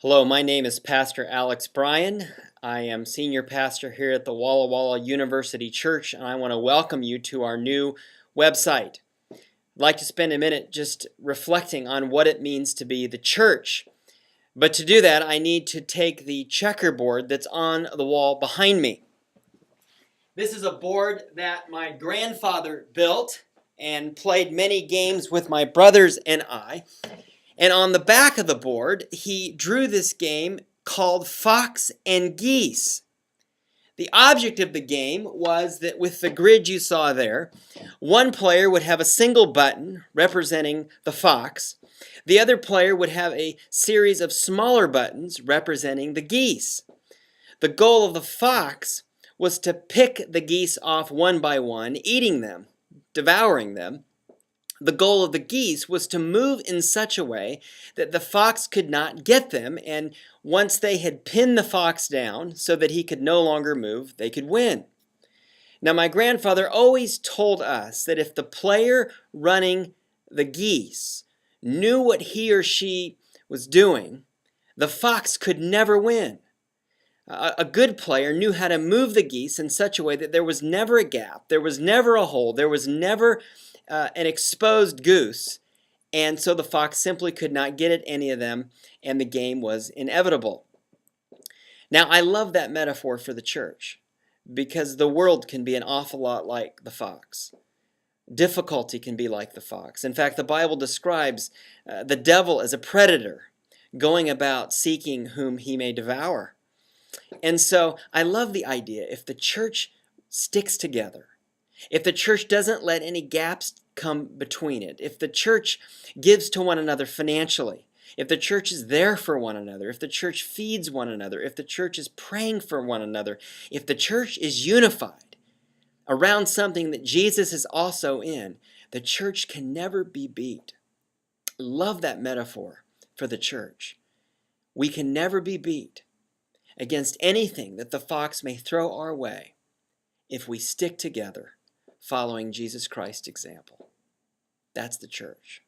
Hello, my name is Pastor Alex Bryan. I am senior pastor here at the Walla Walla University Church, and I want to welcome you to our new website. I'd like to spend a minute just reflecting on what it means to be the church. But to do that, I need to take the checkerboard that's on the wall behind me. This is a board that my grandfather built and played many games with my brothers and I. And on the back of the board, he drew this game called Fox and Geese. The object of the game was that with the grid you saw there, one player would have a single button representing the fox. The other player would have a series of smaller buttons representing the geese. The goal of the fox was to pick the geese off one by one, eating them, devouring them. The goal of the geese was to move in such a way that the fox could not get them, and once they had pinned the fox down so that he could no longer move, they could win. Now, my grandfather always told us that if the player running the geese knew what he or she was doing, the fox could never win. A good player knew how to move the geese in such a way that there was never a gap, there was never a hole, there was never an exposed goose, and so the fox simply could not get at any of them, and the game was inevitable. Now, I love that metaphor for the church, because the world can be an awful lot like the fox. Difficulty can be like the fox. In fact, the Bible describes the devil as a predator, going about seeking whom he may devour. And so I love the idea, if the church sticks together, if the church doesn't let any gaps come between it, if the church gives to one another financially, if the church is there for one another, if the church feeds one another, if the church is praying for one another, if the church is unified around something that Jesus is also in, the church can never be beat. I love that metaphor for the church. We can never be beat against anything that the fox may throw our way if we stick together following Jesus Christ's example. That's the church.